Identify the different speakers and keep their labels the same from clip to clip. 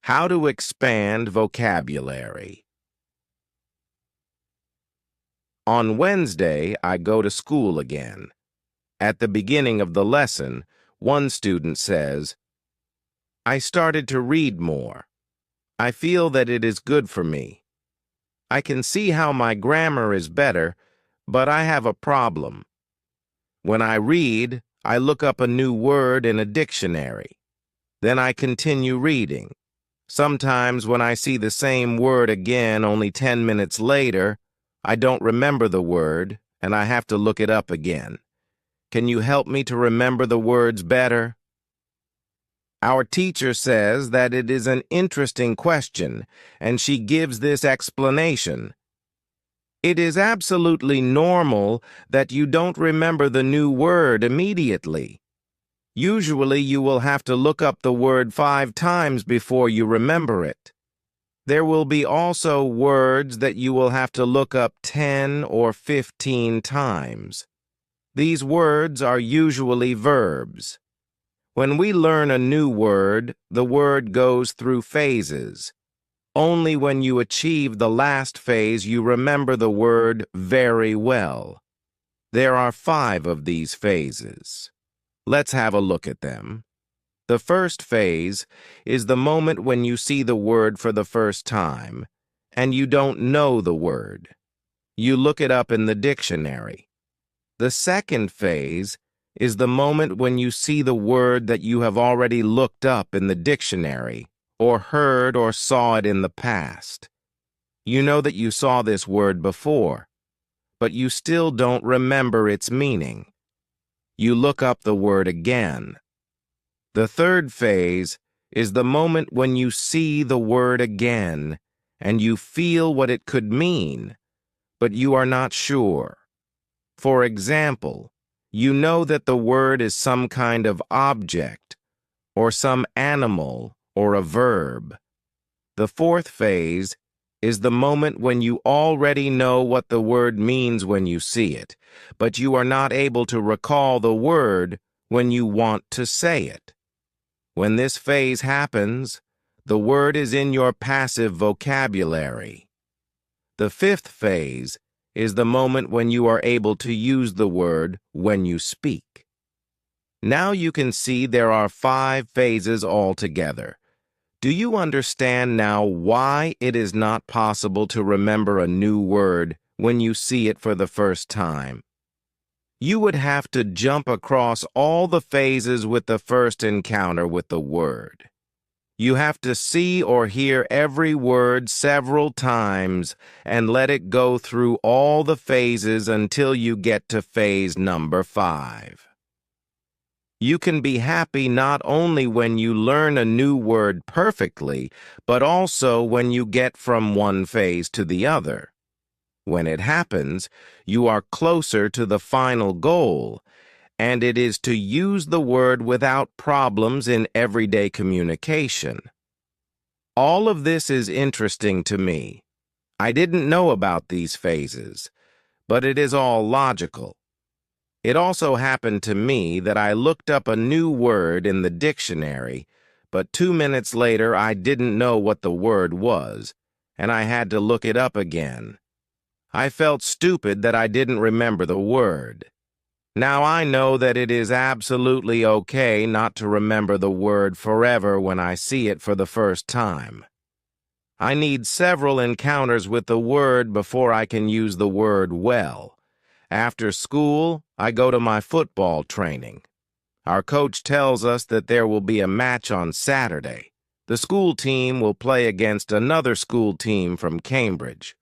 Speaker 1: How to expand vocabulary. On Wednesday, I go to school again. At the beginning of the lesson, one student says, "I started to read more. I feel that it is good for me. I can see how my grammar is better, but I have a problem. When I read, I look up a new word in a dictionary. Then I continue reading. Sometimes when I see the same word again only 10 minutes later, I don't remember the word and I have to look it up again. Can you help me to remember the words better?" Our teacher says that it is an interesting question, and she gives this explanation. It is absolutely normal that you don't remember the new word immediately. Usually you will have to look up the word 5 times before you remember it. There will be also words that you will have to look up 10 or 15 times. These words are usually verbs. When we learn a new word, the word goes through phases. Only when you achieve the last phase you remember the word very well. There are 5 of these phases. Let's have a look at them. The first phase is the moment when you see the word for the first time, and you don't know the word. You look it up in the dictionary. The second phase is the moment when you see the word that you have already looked up in the dictionary, or heard or saw it in the past. You know that you saw this word before, but you still don't remember its meaning. You look up the word again. The third phase is the moment when you see the word again and you feel what it could mean, but you are not sure. For example, you know that the word is some kind of object, or some animal, or a verb. The fourth phase is the moment when you already know what the word means when you see it, but you are not able to recall the word when you want to say it. When this phase happens, the word is in your passive vocabulary. The fifth phase is the moment when you are able to use the word when you speak. Now you can see there are 5 phases altogether. Do you understand now why it is not possible to remember a new word when you see it for the first time? You would have to jump across all the phases with the first encounter with the word. You have to see or hear every word several times and let it go through all the phases until you get to phase number 5. You can be happy not only when you learn a new word perfectly, but also when you get from one phase to the other. When it happens, you are closer to the final goal, and it is to use the word without problems in everyday communication. All of this is interesting to me. I didn't know about these phases, but it is all logical. It also happened to me that I looked up a new word in the dictionary, but 2 minutes later I didn't know what the word was, and I had to look it up again. I felt stupid that I didn't remember the word. Now I know that it is absolutely okay not to remember the word forever when I see it for the first time. I need several encounters with the word before I can use the word well. After school, I go to my football training. Our coach tells us that there will be a match on Saturday. The school team will play against another school team from Cambridge.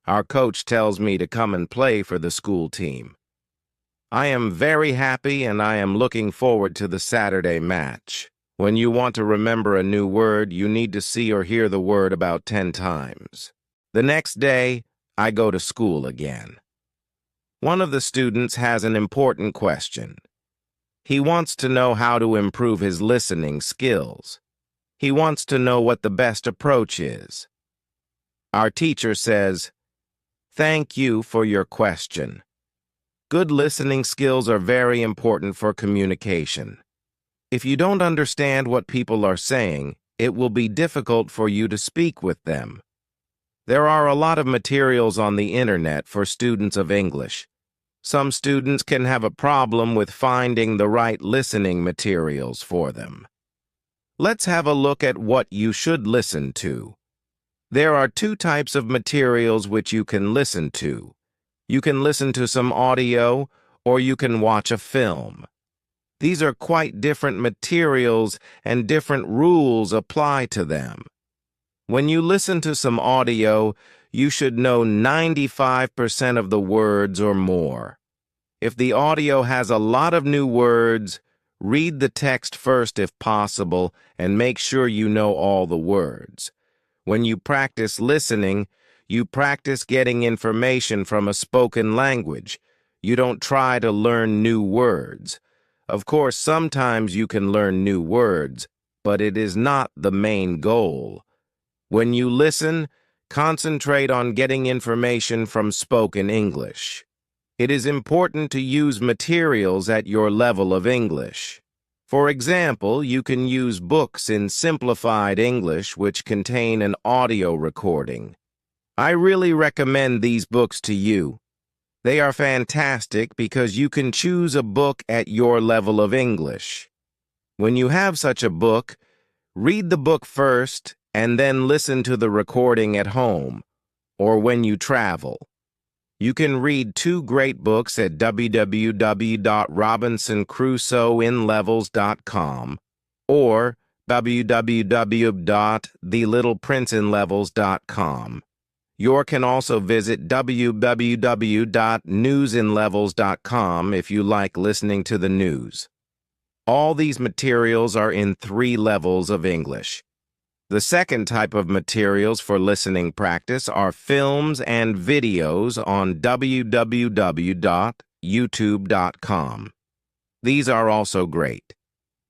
Speaker 1: Our coach tells me to come and play for the school team. I am very happy and I am looking forward to the Saturday match. When you want to remember a new word, you need to see or hear the word about 10 times. The next day, I go to school again. One of the students has an important question. He wants to know how to improve his listening skills. He wants to know what the best approach is. Our teacher says, "Thank you for your question. Good listening skills are very important for communication. If you don't understand what people are saying, it will be difficult for you to speak with them. There are a lot of materials on the internet for students of English. Some students can have a problem with finding the right listening materials for them. Let's have a look at what you should listen to. There are two types of materials which you can listen to. You can listen to some audio, or you can watch a film. These are quite different materials, and different rules apply to them. When you listen to some audio, you should know 95% of the words or more. If the audio has a lot of new words, read the text first if possible, and make sure you know all the words. When you practice listening, you practice getting information from a spoken language. You don't try to learn new words. Of course, sometimes you can learn new words, but it is not the main goal. When you listen, concentrate on getting information from spoken English. It is important to use materials at your level of English. For example, you can use books in simplified English which contain an audio recording. I really recommend these books to you. They are fantastic because you can choose a book at your level of English. When you have such a book, read the book first and then listen to the recording at home or when you travel. You can read two great books at www.robinsoncrusoeinlevels.com or www.thelittleprinceinlevels.com. You can also visit www.newsinlevels.com if you like listening to the news. All these materials are in 3 levels of English. The second type of materials for listening practice are films and videos on www.youtube.com. These are also great.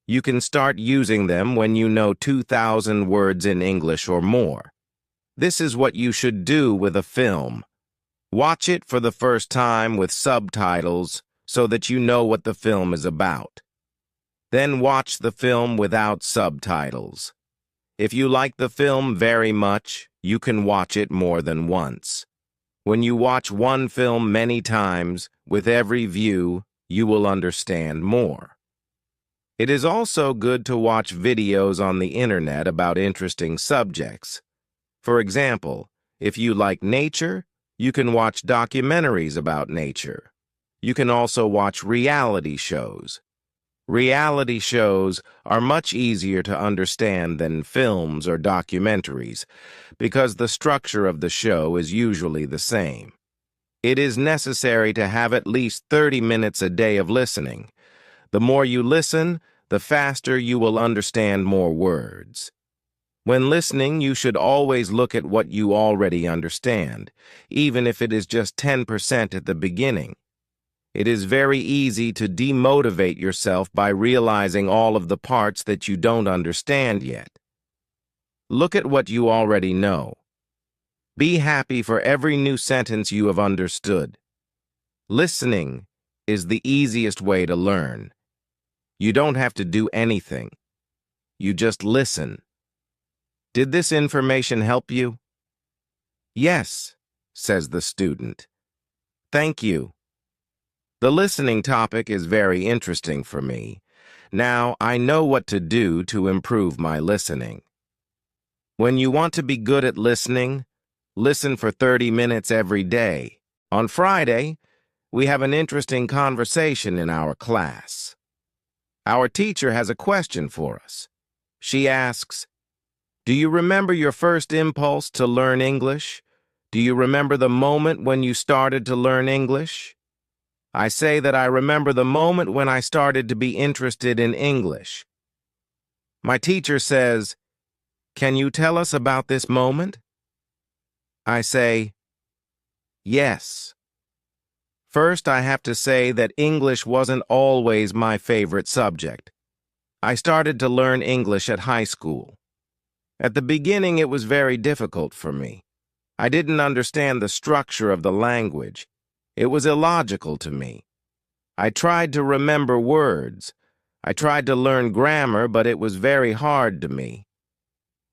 Speaker 1: You can start using them when you know 2,000 words in English or more. This is what you should do with a film. Watch it for the first time with subtitles so that you know what the film is about. Then watch the film without subtitles. If you like the film very much, you can watch it more than once. When you watch one film many times, with every view, you will understand more. It is also good to watch videos on the internet about interesting subjects. For example, if you like nature, you can watch documentaries about nature. You can also watch reality shows. Reality shows are much easier to understand than films or documentaries because the structure of the show is usually the same. It is necessary to have at least 30 minutes a day of listening. The more you listen, the faster you will understand more words. When listening, you should always look at what you already understand, even if it is just 10% at the beginning. It is very easy to demotivate yourself by realizing all of the parts that you don't understand yet. Look at what you already know. Be happy for every new sentence you have understood. Listening is the easiest way to learn. You don't have to do anything. You just listen. Did this information help you? Yes, says the student. Thank you. The listening topic is very interesting for me. Now I know what to do to improve my listening. When you want to be good at listening, listen for 30 minutes every day. On Friday, we have an interesting conversation in our class. Our teacher has a question for us. She asks, "Do you remember your first impulse to learn English? Do you remember the moment when you started to learn English?" I say that I remember the moment when I started to be interested in English. My teacher says, "Can you tell us about this moment?" I say, "Yes." First, I have to say that English wasn't always my favorite subject. I started to learn English at high school. At the beginning, it was very difficult for me. I didn't understand the structure of the language. It was illogical to me. I tried to remember words. I tried to learn grammar, but it was very hard to me.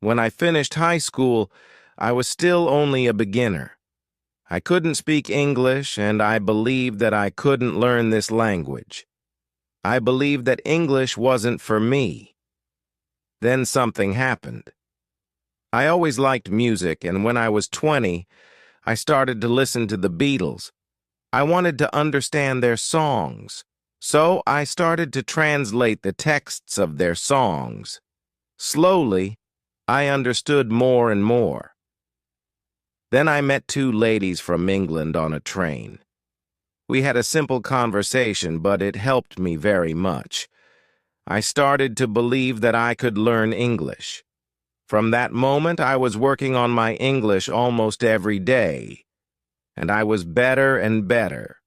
Speaker 1: When I finished high school, I was still only a beginner. I couldn't speak English, and I believed that I couldn't learn this language. I believed that English wasn't for me. Then something happened. I always liked music, and when I was 20, I started to listen to the Beatles. I wanted to understand their songs, so I started to translate the texts of their songs. Slowly, I understood more and more. Then I met two ladies from England on a train. We had a simple conversation, but it helped me very much. I started to believe that I could learn English. From that moment, I was working on my English almost every day, and I was better and better.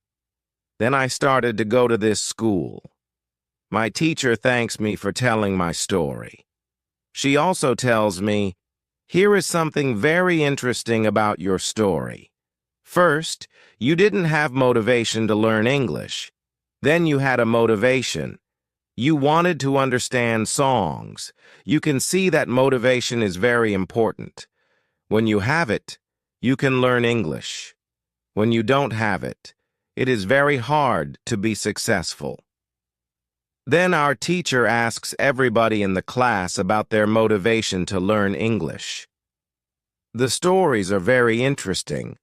Speaker 1: Then I started to go to this school. My teacher thanks me for telling my story. She also tells me, "Here is something very interesting about your story. First, you didn't have motivation to learn English. Then you had a motivation. You wanted to understand songs. You can see that motivation is very important. When you have it, you can learn English. When you don't have it, it is very hard to be successful." Then our teacher asks everybody in the class about their motivation to learn English. The stories are very interesting.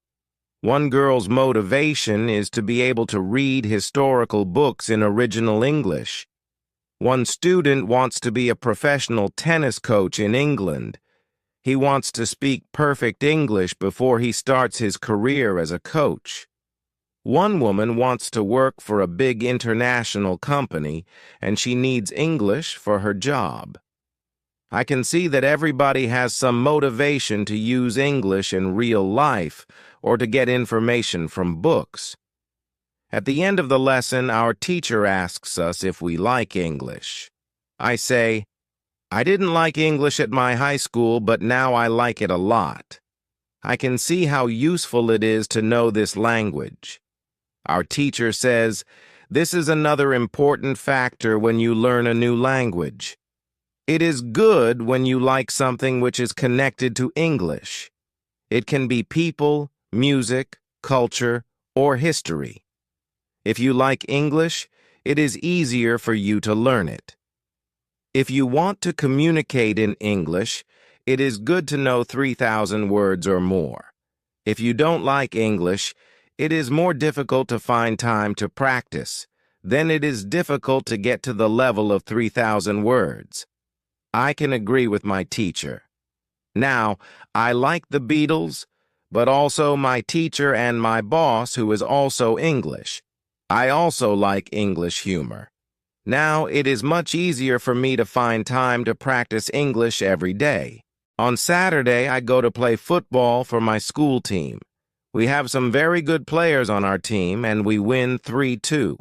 Speaker 1: One girl's motivation is to be able to read historical books in original English. One student wants to be a professional tennis coach in England. He wants to speak perfect English before he starts his career as a coach. One woman wants to work for a big international company, and she needs English for her job. I can see that everybody has some motivation to use English in real life or to get information from books. At the end of the lesson, our teacher asks us if we like English. I say, "I didn't like English at my high school, but now I like it a lot. I can see how useful it is to know this language." Our teacher says, "This is another important factor when you learn a new language. It is good when you like something which is connected to English. It can be people, music, culture, or history. If you like English, it is easier for you to learn it. If you want to communicate in English, it is good to know 3,000 words or more. If you don't like English, it is more difficult to find time to practice. Then it is difficult to get to the level of 3,000 words. I can agree with my teacher. Now, I like the Beatles, but also my teacher and my boss, who is also English. I also like English humor. Now, it is much easier for me to find time to practice English every day. On Saturday, I go to play football for my school team. We have some very good players on our team, and we win 3-2.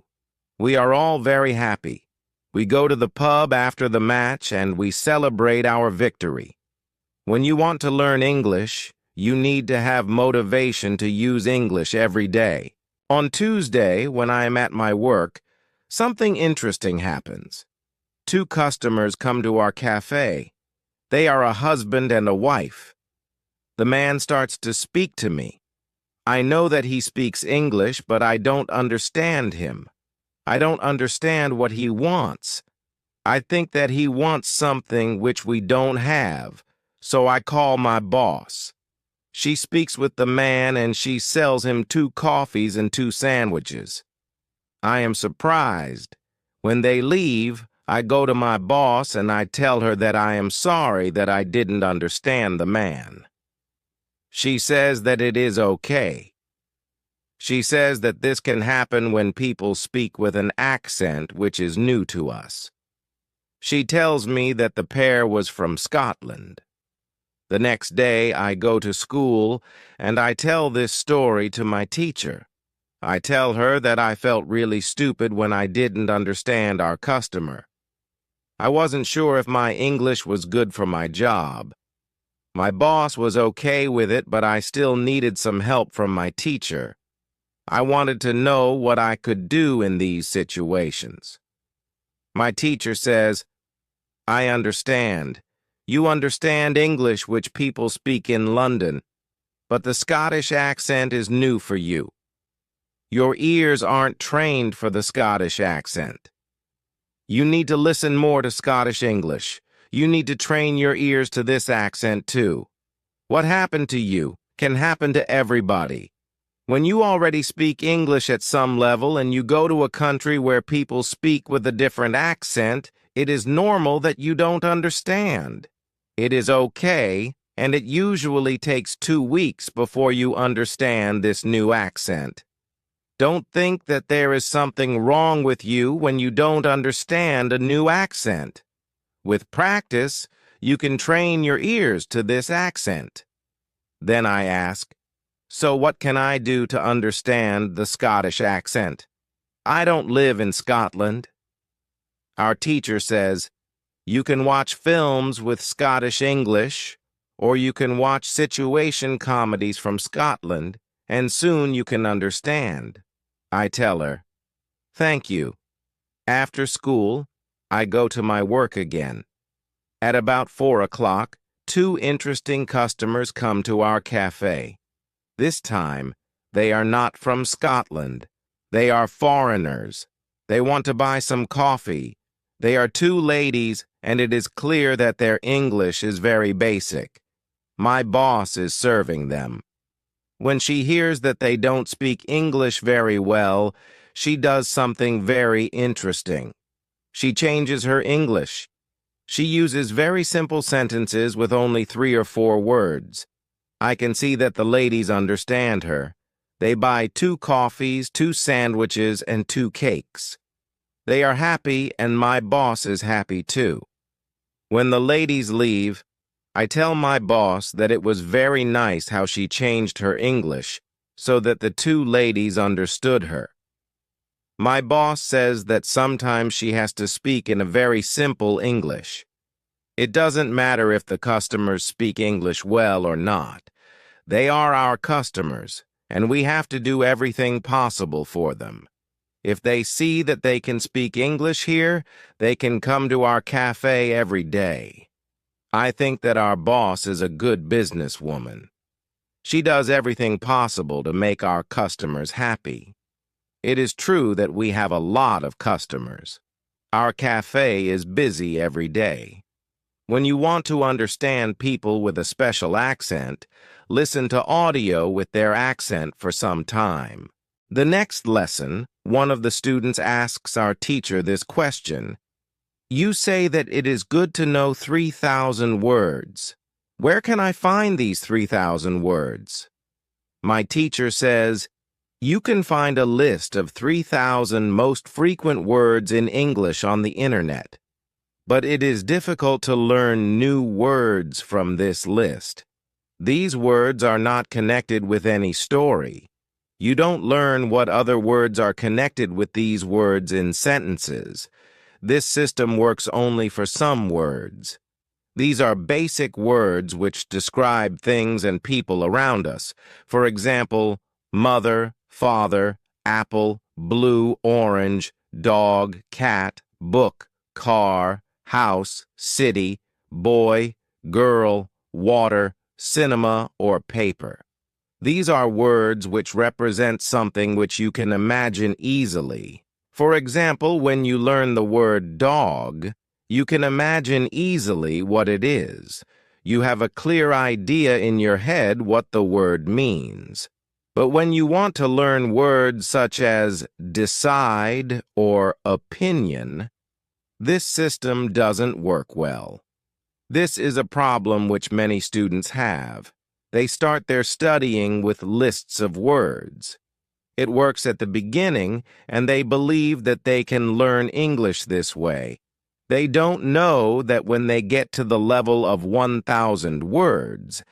Speaker 1: We are all very happy. We go to the pub after the match, and we celebrate our victory. When you want to learn English, you need to have motivation to use English every day. On Tuesday, when I am at my work, something interesting happens. Two customers come to our cafe. They are a husband and a wife. The man starts to speak to me. I know that he speaks English, but I don't understand him. I don't understand what he wants. I think that he wants something which we don't have, so I call my boss. She speaks with the man and she sells him 2 coffees and 2 sandwiches. I am surprised. When they leave, I go to my boss and I tell her that I am sorry that I didn't understand the man. She says that it is okay. She says that this can happen when people speak with an accent which is new to us. She tells me that the pair was from Scotland. The next day, I go to school, and I tell this story to my teacher. I tell her that I felt really stupid when I didn't understand our customer. I wasn't sure if my English was good for my job. My boss was okay with it, but I still needed some help from my teacher. I wanted to know what I could do in these situations. My teacher says, "I understand. You understand English which people speak in London, but the Scottish accent is new for you. Your ears aren't trained for the Scottish accent. You need to listen more to Scottish English. You need to train your ears to this accent too. What happened to you can happen to everybody. When you already speak English at some level and you go to a country where people speak with a different accent, it is normal that you don't understand. It is okay, and it usually takes 2 weeks before you understand this new accent. Don't think that there is something wrong with you when you don't understand a new accent. With practice, you can train your ears to this accent. Then I ask, so what can I do to understand the Scottish accent? I don't live in Scotland. Our teacher says, you can watch films with Scottish English, or you can watch situation comedies from Scotland, and soon you can understand. I tell her, thank you. After school, I go to my work again. At about 4 o'clock, 2 interesting customers come to our cafe. This time, they are not from Scotland. They are foreigners. They want to buy some coffee. They are 2 ladies, and it is clear that their English is very basic. My boss is serving them. When she hears that they don't speak English very well, she does something very interesting. She changes her English. She uses very simple sentences with only 3 or 4 words. I can see that the ladies understand her. They buy 2 coffees, 2 sandwiches, and 2 cakes. They are happy, and my boss is happy too. When the ladies leave, I tell my boss that it was very nice how she changed her English so that the 2 ladies understood her. My boss says that sometimes she has to speak in a very simple English. It doesn't matter if the customers speak English well or not. They are our customers, and we have to do everything possible for them. If they see that they can speak English here, they can come to our cafe every day. I think that our boss is a good businesswoman. She does everything possible to make our customers happy. It is true that we have a lot of customers. Our cafe is busy every day. When you want to understand people with a special accent, listen to audio with their accent for some time. The next lesson, one of the students asks our teacher this question. You say that it is good to know 3,000 words. Where can I find these 3,000 words? My teacher says, you can find a list of 3,000 most frequent words in English on the internet. But it is difficult to learn new words from this list. These words are not connected with any story. You don't learn what other words are connected with these words in sentences. This system works only for some words. These are basic words which describe things and people around us. For example, mother, father, apple, blue, orange, dog, cat, book, car, house, city, boy, girl, water, cinema, or paper. These are words which represent something which you can imagine easily. For example, when you learn the word dog, you can imagine easily what it is. You have a clear idea in your head what the word means. But when you want to learn words such as decide or opinion, this system doesn't work well. This is a problem which many students have. They start their studying with lists of words. It works at the beginning, and they believe that they can learn English this way. They don't know that when they get to the level of 1,000 words,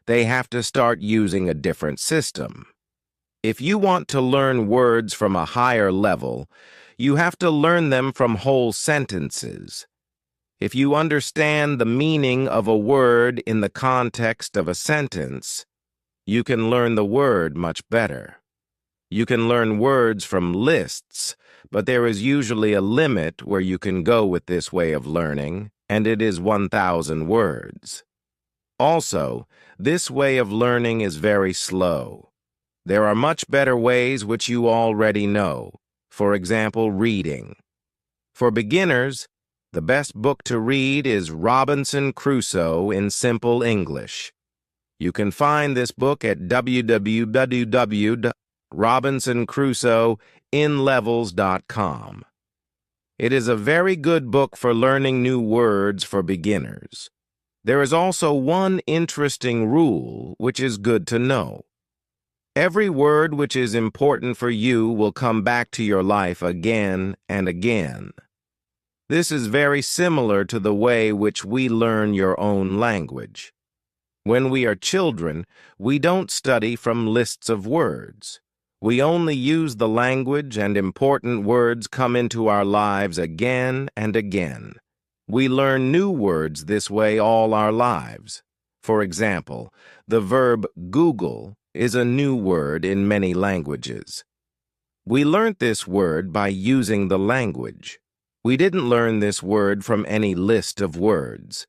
Speaker 1: they have to start using a different system. If you want to learn words from a higher level, you have to learn them from whole sentences. If you understand the meaning of a word in the context of a sentence, you can learn the word much better. You can learn words from lists, but there is usually a limit where you can go with this way of learning. and it is 1,000 words. Also, this way of learning is very slow. There are much better ways which you already know. For example, reading. For beginners, the best book to read is Robinson Crusoe in Simple English. You can find this book at www.robinsoncrusoeinlevels.com. It is a very good book for learning new words for beginners. There is also one interesting rule which is good to know. Every word which is important for you will come back to your life again and again. This is very similar to the way which we learn your own language. When we are children, we don't study from lists of words. We only use the language, and important words come into our lives again and again. We learn new words this way all our lives. For example, the verb Google is a new word in many languages. We learnt this word by using the language. We didn't learn this word from any list of words.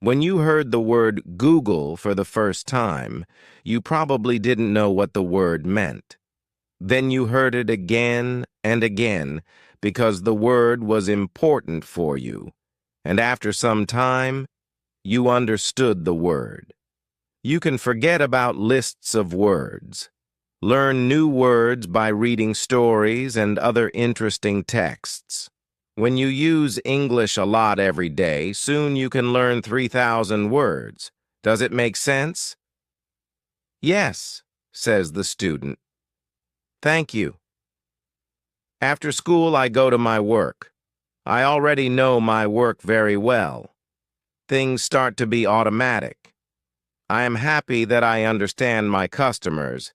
Speaker 1: When you heard the word Google for the first time, you probably didn't know what the word meant. Then you heard it again and again because the word was important for you, and after some time, you understood the word. You can forget about lists of words. Learn new words by reading stories and other interesting texts. When you use English a lot every day, soon you can learn 3,000 words. Does it make sense? Yes, says the student. Thank you. After school, I go to my work. I already know my work very well. Things start to be automatic. I am happy that I understand my customers.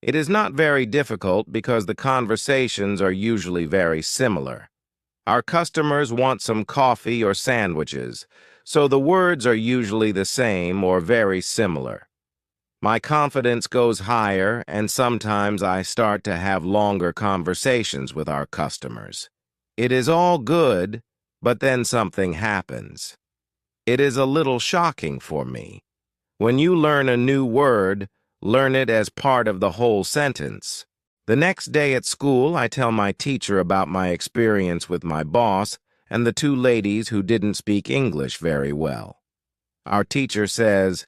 Speaker 1: It is not very difficult because the conversations are usually very similar. Our customers want some coffee or sandwiches, so the words are usually the same or very similar. My confidence goes higher, and sometimes I start to have longer conversations with our customers. It is all good, but then something happens. It is a little shocking for me. When you learn a new word, learn it as part of the whole sentence. The next day at school, I tell my teacher about my experience with my boss and the two ladies who didn't speak English very well. Our teacher says,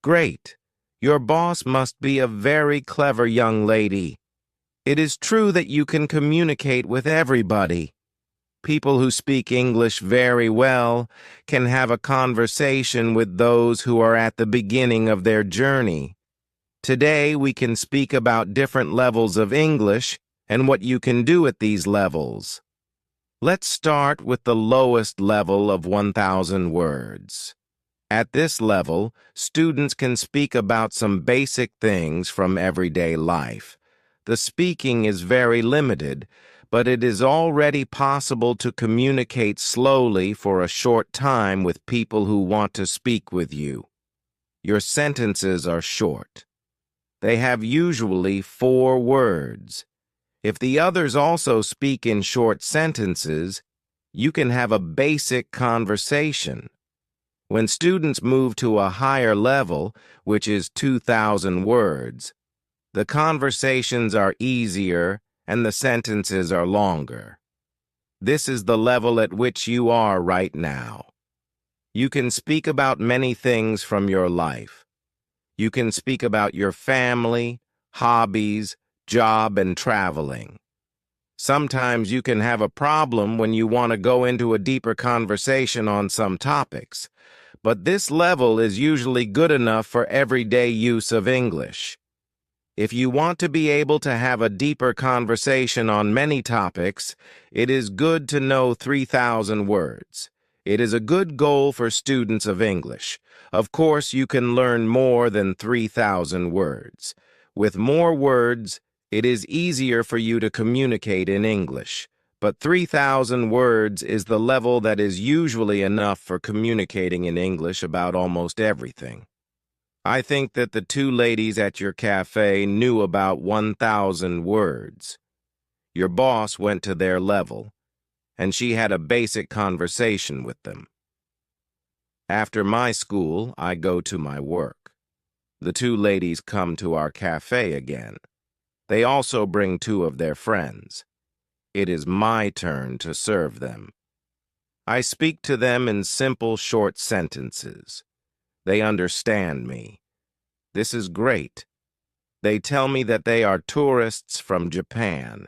Speaker 1: "Great. Your boss must be a very clever young lady. It is true that you can communicate with everybody. People who speak English very well can have a conversation with those who are at the beginning of their journey. Today, we can speak about different levels of English and what you can do at these levels. Let's start with the lowest level of 1,000 words. At this level, students can speak about some basic things from everyday life. The speaking is very limited, but it is already possible to communicate slowly for a short time with people who want to speak with you. Your sentences are short. They have usually 4 words. If the others also speak in short sentences, you can have a basic conversation. When students move to a higher level, which is 2,000 words, the conversations are easier and the sentences are longer. This is the level at which you are right now. You can speak about many things from your life. You can speak about your family, hobbies, job, and traveling. Sometimes you can have a problem when you want to go into a deeper conversation on some topics, but this level is usually good enough for everyday use of English. If you want to be able to have a deeper conversation on many topics, it is good to know 3,000 words. It is a good goal for students of English. Of course, you can learn more than 3,000 words. With more words, it is easier for you to communicate in English. But 3,000 words is the level that is usually enough for communicating in English about almost everything. I think that the two ladies at your cafe knew about 1,000 words. Your boss went to their level, and she had a basic conversation with them. After my school, I go to my work. The two ladies come to our cafe again. They also bring two of their friends. It is my turn to serve them. I speak to them in simple, short sentences. They understand me. This is great. They tell me that they are tourists from Japan.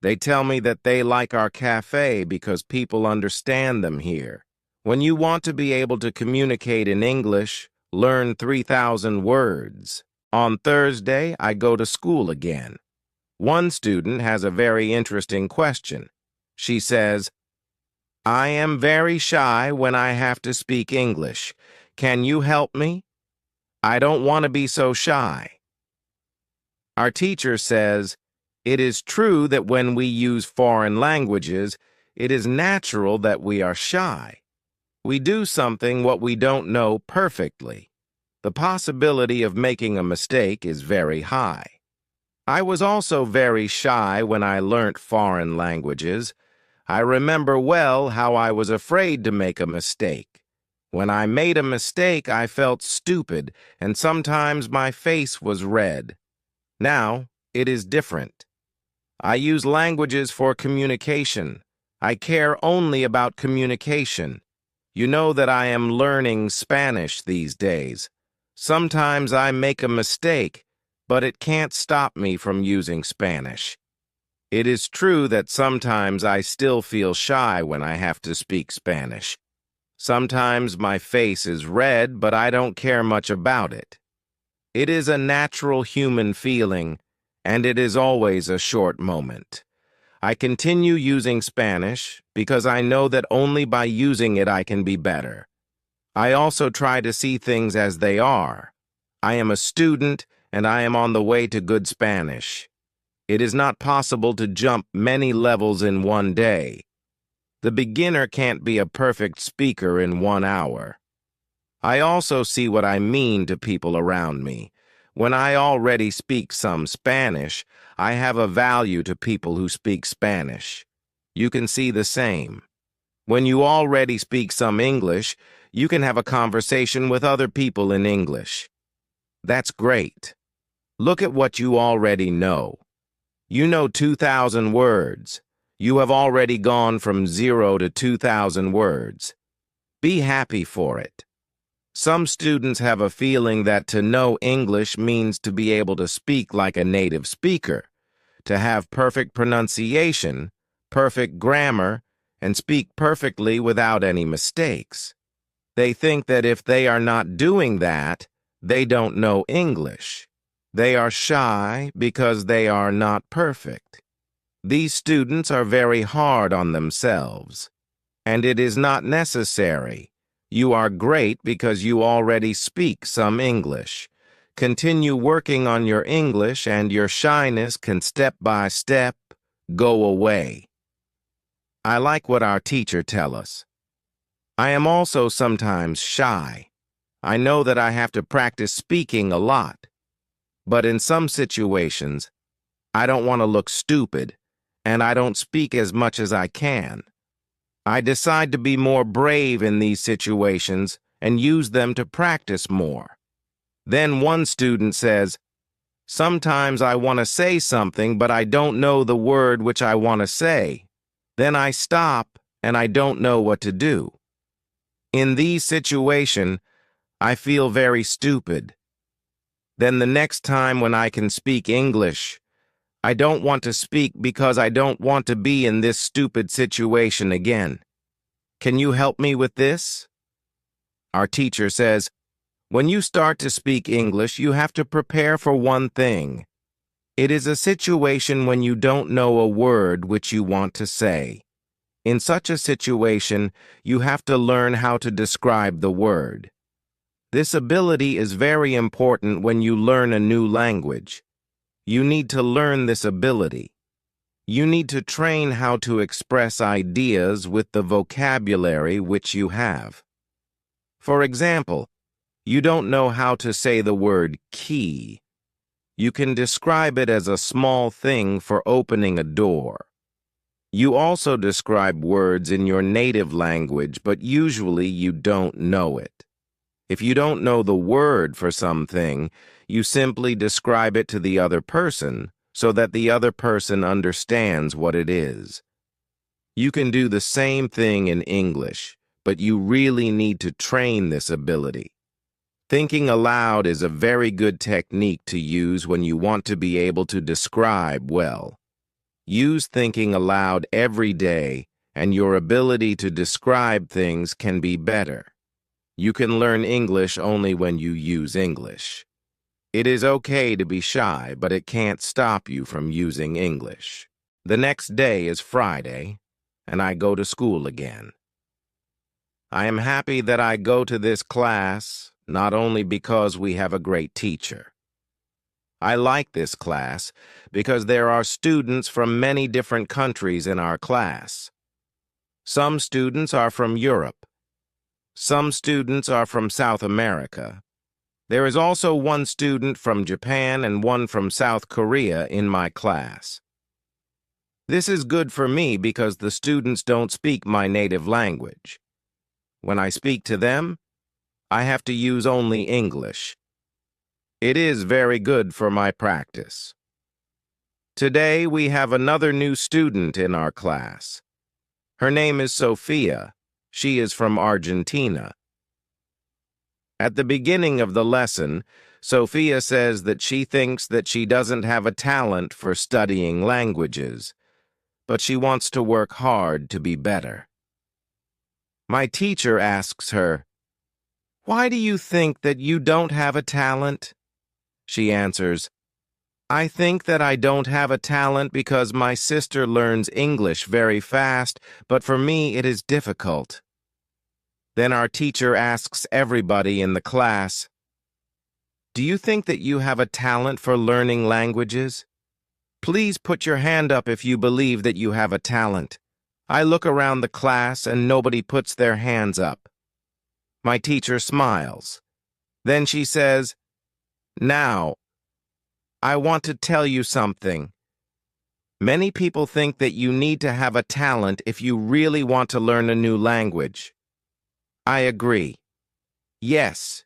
Speaker 1: They tell me that they like our cafe because people understand them here. When you want to be able to communicate in English, learn 3,000 words. On Thursday, I go to school again. One student has a very interesting question. She says, I am very shy when I have to speak English. Can you help me? I don't want to be so shy. Our teacher says, it is true that when we use foreign languages, it is natural that we are shy. We do something what we don't know perfectly. The possibility of making a mistake is very high. I was also very shy when I learnt foreign languages. I remember well how I was afraid to make a mistake. When I made a mistake, I felt stupid, and sometimes my face was red. Now, it is different. I use languages for communication. I care only about communication. You know that I am learning Spanish these days. Sometimes I make a mistake, but it can't stop me from using Spanish. It is true that sometimes I still feel shy when I have to speak Spanish. Sometimes my face is red, but I don't care much about it. It is a natural human feeling, and it is always a short moment. I continue using Spanish because I know that only by using it I can be better. I also try to see things as they are. I am a student, and I am on the way to good Spanish. It is not possible to jump many levels in one day. The beginner can't be a perfect speaker in 1 hour. I also see what I mean to people around me. When I already speak some Spanish, I have a value to people who speak Spanish. You can see the same. When you already speak some English, you can have a conversation with other people in English. That's great. Look at what you already know. You know 2,000 words. You have already gone from 0 to 2,000 words. Be happy for it. Some students have a feeling that to know English means to be able to speak like a native speaker, to have perfect pronunciation, perfect grammar, and speak perfectly without any mistakes. They think that if they are not doing that, they don't know English. They are shy because they are not perfect. These students are very hard on themselves, and it is not necessary. You are great because you already speak some English. Continue working on your English and your shyness can step by step go away. I like what our teacher tells us. I am also sometimes shy. I know that I have to practice speaking a lot. But in some situations, I don't want to look stupid, and I don't speak as much as I can. I decide to be more brave in these situations and use them to practice more. Then one student says, sometimes I want to say something, but I don't know the word which I want to say. Then I stop and I don't know what to do. In these situations, I feel very stupid. Then the next time when I can speak English, I don't want to speak because I don't want to be in this stupid situation again. Can you help me with this? Our teacher says, when you start to speak English, you have to prepare for one thing. It is a situation when you don't know a word which you want to say. In such a situation, you have to learn how to describe the word. This ability is very important when you learn a new language. You need to learn this ability. You need to train how to express ideas with the vocabulary which you have. For example, you don't know how to say the word key. You can describe it as a small thing for opening a door. You also describe words in your native language, but usually you don't know it. If you don't know the word for something, you simply describe it to the other person so that the other person understands what it is. You can do the same thing in English, but you really need to train this ability. Thinking aloud is a very good technique to use when you want to be able to describe well. Use thinking aloud every day, and your ability to describe things can be better. You can learn English only when you use English. It is okay to be shy, but it can't stop you from using English. The next day is Friday, and I go to school again. I am happy that I go to this class, not only because we have a great teacher. I like this class because there are students from many different countries in our class. Some students are from Europe. Some students are from South America. There is also one student from Japan and one from South Korea in my class. This is good for me because the students don't speak my native language. When I speak to them, I have to use only English. It is very good for my practice. Today we have another new student in our class. Her name is Sophia. She is from Argentina. At the beginning of the lesson, Sophia says that she thinks that she doesn't have a talent for studying languages, but she wants to work hard to be better. My teacher asks her, "Why do you think that you don't have a talent?" She answers, "I think that I don't have a talent because my sister learns English very fast, but for me it is difficult." Then our teacher asks everybody in the class, "Do you think that you have a talent for learning languages? Please put your hand up if you believe that you have a talent." I look around the class and nobody puts their hands up. My teacher smiles. Then she says, "Now, I want to tell you something. Many people think that you need to have a talent if you really want to learn a new language. I agree. Yes,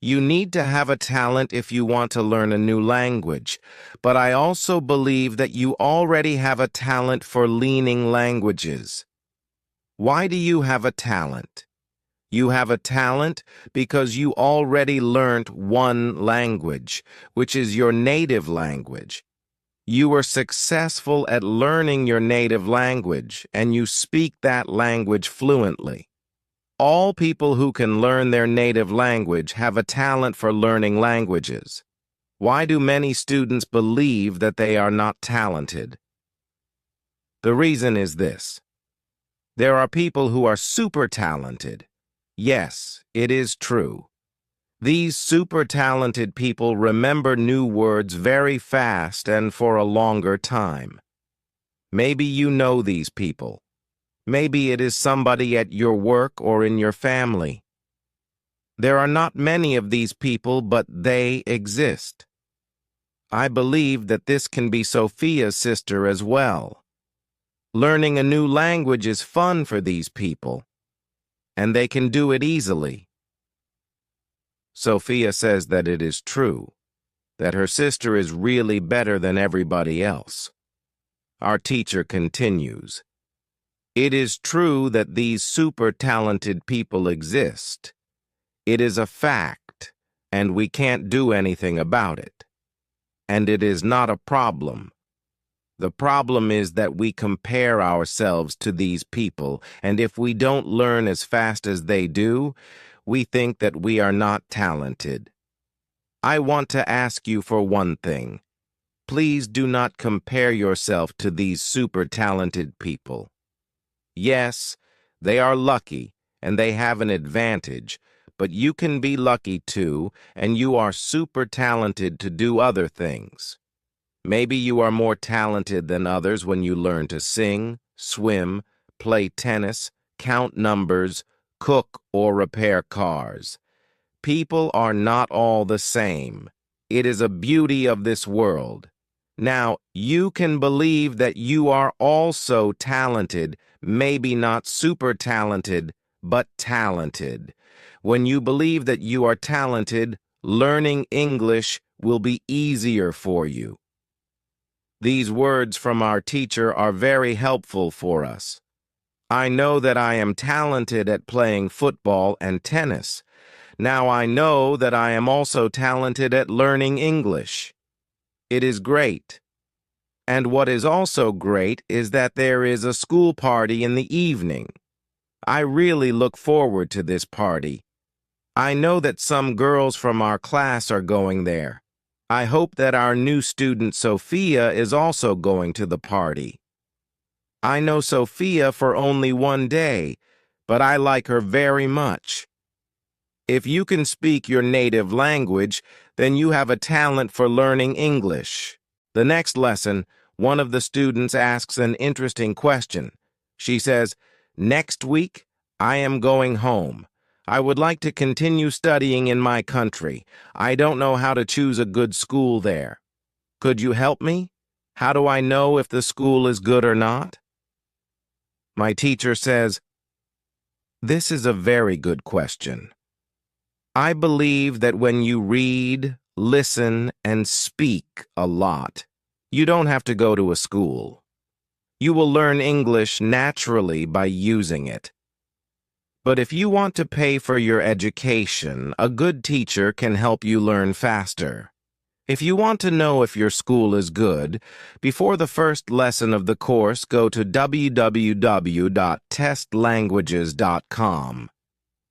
Speaker 1: you need to have a talent if you want to learn a new language, but I also believe that you already have a talent for learning languages. Why do you have a talent? You have a talent because you already learned one language, which is your native language. You were successful at learning your native language, and you speak that language fluently. All people who can learn their native language have a talent for learning languages. Why do many students believe that they are not talented? The reason is this. There are people who are super talented. Yes, it is true. These super talented people remember new words very fast and for a longer time. Maybe you know these people. Maybe it is somebody at your work or in your family. There are not many of these people, but they exist. I believe that this can be Sophia's sister as well. Learning a new language is fun for these people, and they can do it easily. Sophia says that it is true, that her sister is really better than everybody else. Our teacher continues. It is true that these super talented people exist. It is a fact, and we can't do anything about it. And it is not a problem. The problem is that we compare ourselves to these people, and if we don't learn as fast as they do, we think that we are not talented. I want to ask you for one thing. Please do not compare yourself to these super talented people. Yes, they are lucky, and they have an advantage, but you can be lucky too, and you are super talented to do other things. Maybe you are more talented than others when you learn to sing, swim, play tennis, count numbers, cook, or repair cars. People are not all the same. It is a beauty of this world. Now, you can believe that you are also talented, maybe not super talented, but talented. When you believe that you are talented, learning English will be easier for you. These words from our teacher are very helpful for us. I know that I am talented at playing football and tennis. Now I know that I am also talented at learning English. It is great. And what is also great is that there is a school party in the evening. I really look forward to this party. I know that some girls from our class are going there. I hope that our new student Sophia is also going to the party. I know Sophia for only one day, but I like her very much. If you can speak your native language, then you have a talent for learning English. The next lesson, one of the students asks an interesting question. She says, "Next week, I am going home. I would like to continue studying in my country. I don't know how to choose a good school there. Could you help me? How do I know if the school is good or not?" My teacher says, "This is a very good question. I believe that when you read, listen, and speak a lot, you don't have to go to a school. You will learn English naturally by using it. But if you want to pay for your education, a good teacher can help you learn faster. If you want to know if your school is good, before the first lesson of the course, go to www.testlanguages.com.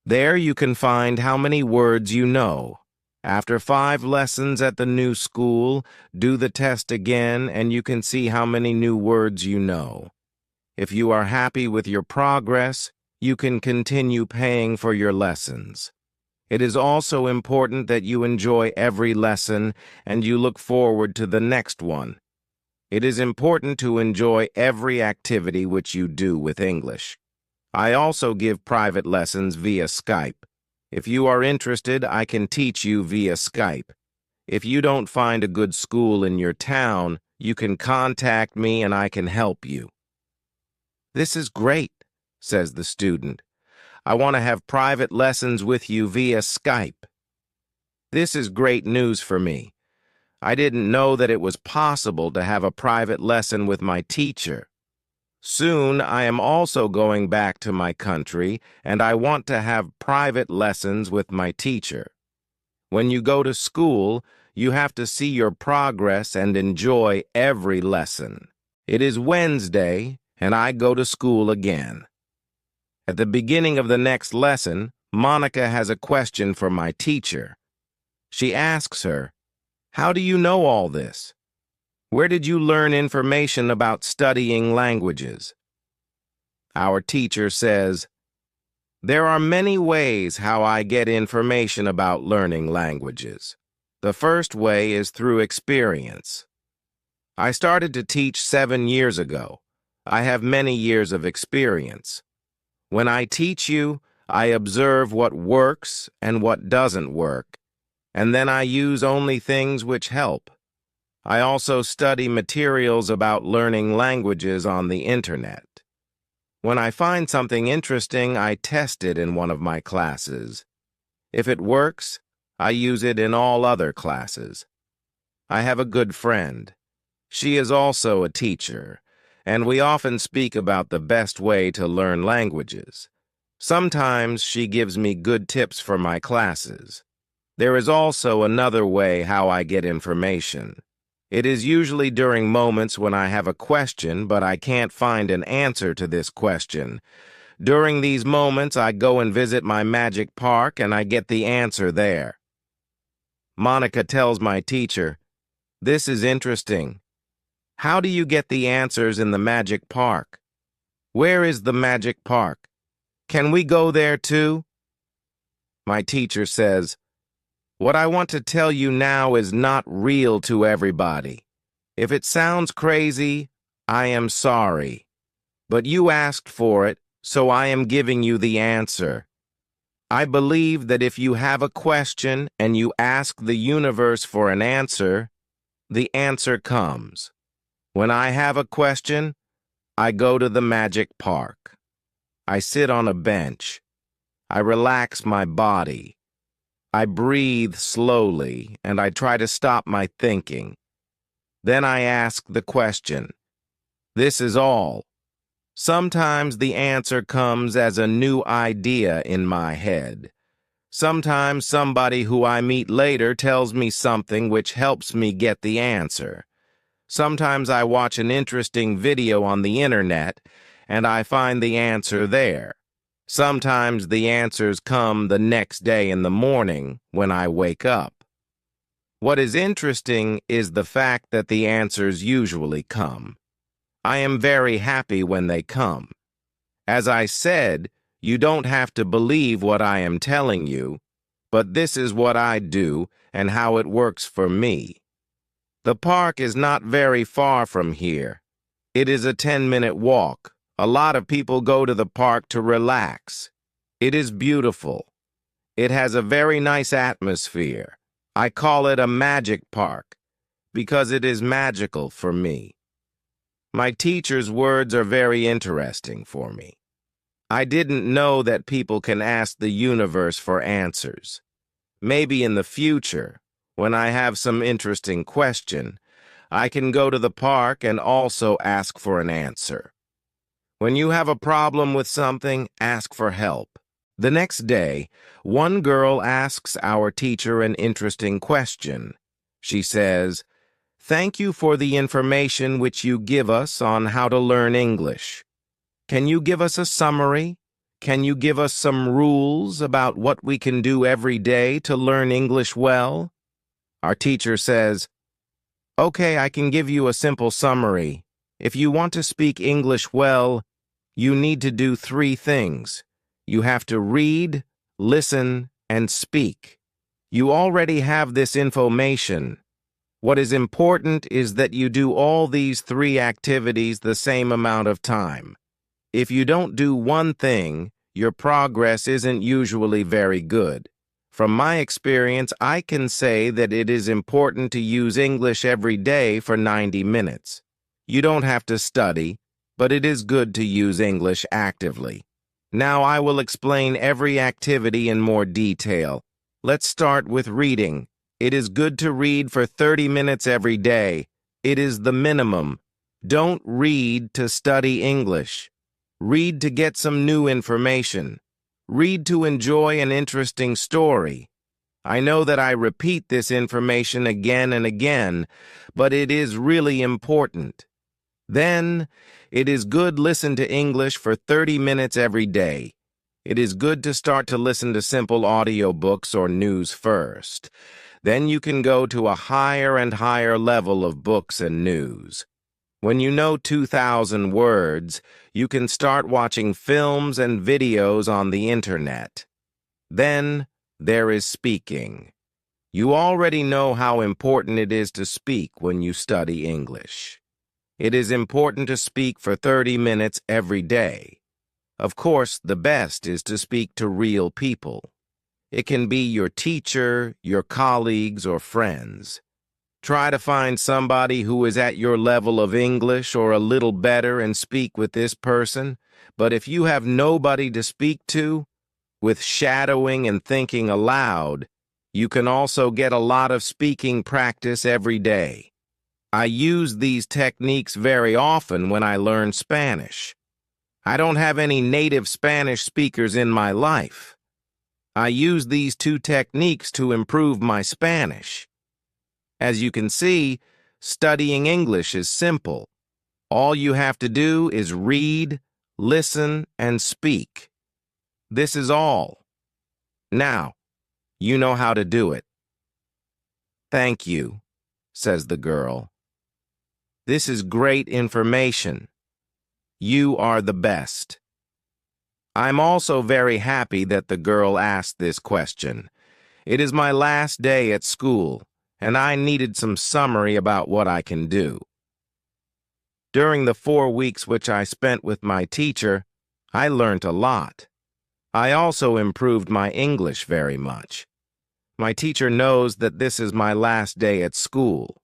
Speaker 1: There you can find how many words you know. After 5 lessons at the new school, do the test again and you can see how many new words you know. If you are happy with your progress, you can continue paying for your lessons. It is also important that you enjoy every lesson and you look forward to the next one. It is important to enjoy every activity which you do with English. I also give private lessons via Skype. If you are interested, I can teach you via Skype. If you don't find a good school in your town, you can contact me and I can help you." "This is great," says the student. "I want to have private lessons with you via Skype." This is great news for me. I didn't know that it was possible to have a private lesson with my teacher. Soon I am also going back to my country, and I want to have private lessons with my teacher. When you go to school, you have to see your progress and enjoy every lesson. It is Wednesday, and I go to school again. At the beginning of the next lesson, Monica has a question for my teacher. She asks her, "How do you know all this? Where did you learn information about studying languages?" Our teacher says, "There are many ways how I get information about learning languages. The first way is through experience. I started to teach 7 years ago. I have many years of experience. When I teach you, I observe what works and what doesn't work, and then I use only things which help. I also study materials about learning languages on the internet. When I find something interesting, I test it in one of my classes. If it works, I use it in all other classes. I have a good friend. She is also a teacher, and we often speak about the best way to learn languages. Sometimes she gives me good tips for my classes. There is also another way how I get information. It is usually during moments when I have a question, but I can't find an answer to this question. During these moments, I go and visit my magic park and I get the answer there." Monica tells my teacher, "This is interesting. How do you get the answers in the magic park? Where is the magic park? Can we go there too?" My teacher says, "What I want to tell you now is not real to everybody. If it sounds crazy, I am sorry. But you asked for it, so I am giving you the answer. I believe that if you have a question and you ask the universe for an answer, the answer comes. When I have a question, I go to the magic park. I sit on a bench. I relax my body. I breathe slowly, and I try to stop my thinking. Then I ask the question. This is all. Sometimes the answer comes as a new idea in my head. Sometimes somebody who I meet later tells me something which helps me get the answer. Sometimes I watch an interesting video on the internet and I find the answer there. Sometimes the answers come the next day in the morning when I wake up. What is interesting is the fact that the answers usually come. I am very happy when they come. As I said, you don't have to believe what I am telling you, but this is what I do and how it works for me. The park is not very far from here. It is a 10-minute walk. A lot of people go to the park to relax. It is beautiful. It has a very nice atmosphere. I call it a magic park because it is magical for me. My teacher's words are very interesting for me. I didn't know that people can ask the universe for answers. Maybe in the future, when I have some interesting question, I can go to the park and also ask for an answer. When you have a problem with something, ask for help. The next day, one girl asks our teacher an interesting question. She says, "Thank you for the information which you give us on how to learn English. Can you give us a summary? Can you give us some rules about what we can do every day to learn English well?" Our teacher says, "Okay, I can give you a simple summary. If you want to speak English well, you need to do 3 things. You have to read, listen, and speak. You already have this information. What is important is that you do all these 3 activities the same amount of time. If you don't do one thing, your progress isn't usually very good. From my experience, I can say that it is important to use English every day for 90 minutes. You don't have to study, but it is good to use English actively. Now I will explain every activity in more detail. Let's start with reading. It is good to read for 30 minutes every day. It is the minimum. Don't read to study English. Read to get some new information. Read to enjoy an interesting story. I know that I repeat this information again and again, but it is really important. Then, it is good listen to English for 30 minutes every day. It is good to start to listen to simple audiobooks or news first. Then you can go to a higher and higher level of books and news. When you know 2,000 words, you can start watching films and videos on the internet. Then, there is speaking. You already know how important it is to speak when you study English. It is important to speak for 30 minutes every day. Of course, the best is to speak to real people. It can be your teacher, your colleagues, or friends. Try to find somebody who is at your level of English or a little better and speak with this person. But if you have nobody to speak to, with shadowing and thinking aloud, you can also get a lot of speaking practice every day. I use these techniques very often when I learn Spanish. I don't have any native Spanish speakers in my life. I use these 2 techniques to improve my Spanish. As you can see, studying English is simple. All you have to do is read, listen, and speak. This is all. Now, you know how to do it. "Thank you," says the girl. "This is great information. You are the best." I'm also very happy that the girl asked this question. It is my last day at school, and I needed some summary about what I can do. During the 4 weeks which I spent with my teacher, I learned a lot. I also improved my English very much. My teacher knows that this is my last day at school.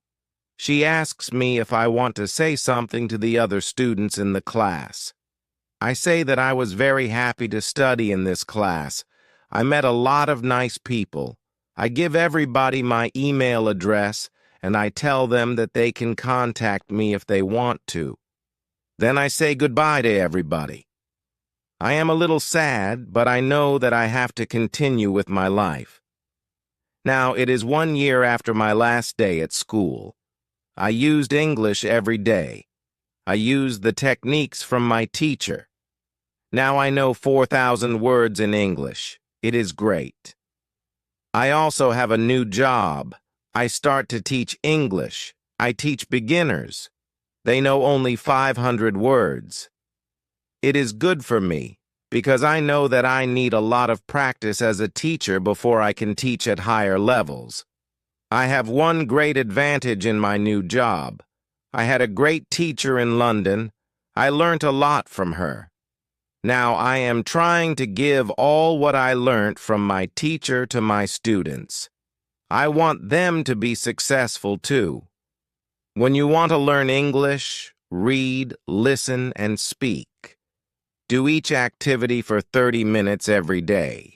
Speaker 1: She asks me if I want to say something to the other students in the class. I say that I was very happy to study in this class. I met a lot of nice people. I give everybody my email address, and I tell them that they can contact me if they want to. Then I say goodbye to everybody. I am a little sad, but I know that I have to continue with my life. Now, it is 1 year after my last day at school. I used English every day. I used the techniques from my teacher. Now I know 4,000 words in English. It is great. I also have a new job. I start to teach English. I teach beginners. They know only 500 words. It is good for me because I know that I need a lot of practice as a teacher before I can teach at higher levels. I have one great advantage in my new job. I had a great teacher in London. I learnt a lot from her. Now I am trying to give all what I learnt from my teacher to my students. I want them to be successful too. When you want to learn English, read, listen, and speak, do each activity for 30 minutes every day.